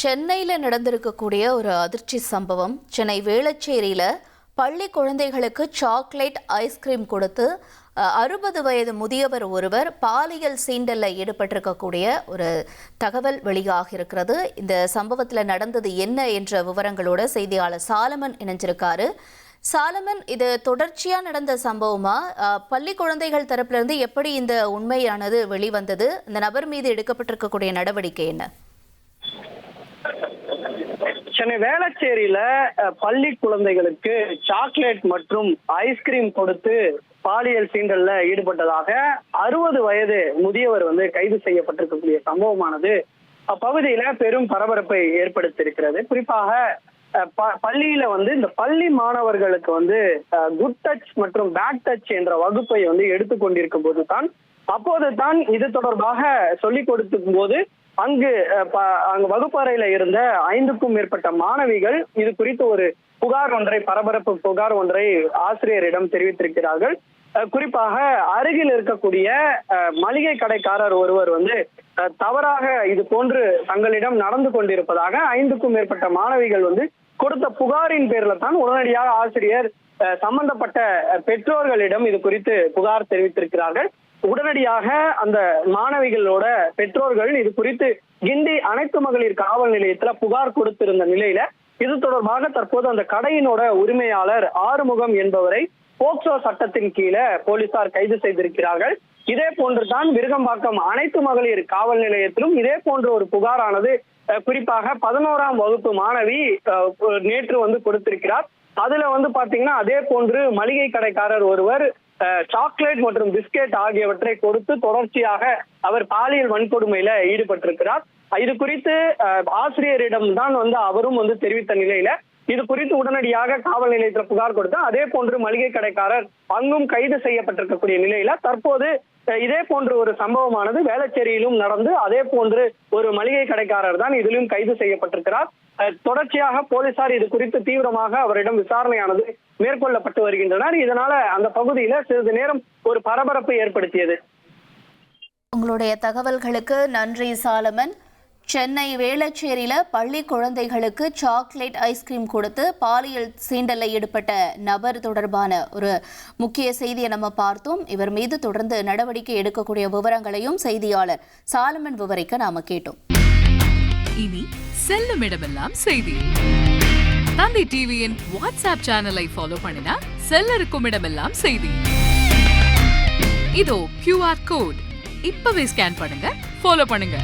சென்னையில் நடந்திருக்கக்கூடிய ஒரு அதிர்ச்சி சம்பவம். சென்னை வேளச்சேரியில் பள்ளி குழந்தைகளுக்கு சாக்லேட் ஐஸ்கிரீம் கொடுத்து 60 வயது முதியவர் ஒருவர் பாலியல் சீண்டலில் ஈடுபட்டிருக்கக்கூடிய ஒரு தகவல் வெளியாக இருக்கிறது. இந்த சம்பவத்தில் நடந்தது என்ன என்ற விவரங்களோட செய்தியாளர் சாலமன் இணைஞ்சிருக்காரு. சாலமன், இது தொடர்ச்சியாக நடந்த சம்பவமா? பள்ளி குழந்தைகள் தரப்பிலிருந்து எப்படி இந்த உண்மையானது வெளிவந்தது? இந்த நபர் மீது எடுக்கப்பட்டிருக்கக்கூடிய நடவடிக்கை என்ன? சென்னை வேளச்சேரியில பள்ளி குழந்தைகளுக்கு சாக்லேட் மற்றும் ஐஸ்கிரீம் கொடுத்து பாலியல் சீண்டல்ல ஈடுபட்டதாக 60 வயது முதியவர் கைது செய்யப்பட்டிருக்கக்கூடிய சம்பவமானது அப்பகுதியில பெரும் பரபரப்பை ஏற்படுத்தியிருக்கிறது. குறிப்பாக பள்ளியில இந்த பள்ளி மாணவர்களுக்கு குட் டச் மற்றும் பேட் டச் என்ற வகுப்பை எடுத்துக்கொண்டிருக்கும் போது தான் இது தொடர்பாக சொல்லிக் கொடுக்கும் போது அங்கு வகுப்பறையில இருந்த 5க்கும் மேற்பட்ட மாணவிகள் இது குறித்து ஒரு பரபரப்பு புகார் ஒன்றை ஆசிரியரிடம் தெரிவித்திருக்கிறார்கள். குறிப்பாக அருகில் இருக்கக்கூடிய மளிகை கடைக்காரர் ஒருவர் தவறாக இது போன்று தங்களிடம் நடந்து கொண்டிருப்பதாக 5க்கும் மேற்பட்ட மாணவிகள் கொடுத்த புகாரின் பேர்ல தான் உடனடியாக ஆசிரியர் சம்பந்தப்பட்ட பெற்றோர்களிடம் இது குறித்து புகார் தெரிவித்திருக்கிறார்கள். உடனடியாக அந்த மாணவிகளோட பெற்றோர்கள் இது குறித்து கிண்டி அனைத்து மகளிர் காவல் நிலையத்துல புகார் கொடுத்திருந்த நிலையில இது தொடர்பாக தற்போது அந்த கடையினோட உரிமையாளர் ஆறுமுகம் என்பவரை போக்சோ சட்டத்தின் கீழே போலீசார் கைது செய்திருக்கிறார்கள். இதே போன்றுதான் விருகம்பாக்கம் அனைத்து மகளிர் காவல் நிலையத்திலும் இதே போன்ற ஒரு புகாரானது குறிப்பாக 11ஆம் வகுப்பு மாணவி நேற்று கொடுத்திருக்கிறார். அதுல பாத்தீங்கன்னா அதே போன்று மளிகை கடைக்காரர் ஒருவர் சாக்லேட் மற்றும் பிஸ்கெட் ஆகியவற்றை கொடுத்து தொடர்ச்சியாக அவர் பாலியல் வன்கொடுமையில ஈடுபட்டிருக்கிறார். இது குறித்து ஆசிரியரிடம் தான் அவரும் தெரிவித்த நிலையில இது குறித்து உடனடியாக காவல் நிலையத்தில் புகார் கொடுத்தார். அதே போன்று மளிகை கடைக்காரர் அங்கும் கைது செய்யப்பட்டிருக்கக்கூடிய நிலையில தற்போது இதே போன்ற ஒரு சம்பவமானது வேளச்சேரியிலும் நடந்து அதே போன்று ஒரு மளிகை கடைக்காரர் தான் இதிலும் கைது செய்யப்பட்டிருக்கிறார். தொடர்ச்சியாக போலீசார் இது குறித்து தீவிரமாக அவரிடம் விசாரணையானது மேற்கொள்ளப்பட்டு வருகின்றனர். இதனால அந்த பகுதியில சிறிது நேரம் ஒரு பரபரப்பை ஏற்படுத்தியது. உங்களுடைய தகவல்களுக்கு நன்றி சாலமன். சென்னை வேளச்சேரியில பள்ளி குழந்தைகளுக்கு சாக்லேட் ஐஸ்கிரீம் கொடுத்து பாலியல் சீண்டலில் ஈடுபட்ட நபர் தொடர்பான ஒரு முக்கிய செய்தியை நம்ம பார்த்தோம். இவர் மீது தொடர்ந்து நடவடிக்கை எடுக்கக்கூடிய விவரங்களையும் செய்தியாளர் சாலமன் விவரிக்க நாம கேட்டோம். இனி செல்லும் இடமெல்லாம் செய்தி. தந்தை டிவியின் வாட்ஸ்அப் சேனலை ஃபாலோ பண்ணினா செல்ல இருக்கும் இடமெல்லாம் செய்தி. இதோ QR கோட் இப்பவே ஸ்கேன் பண்ணுங்க, ஃபாலோ பண்ணுங்க.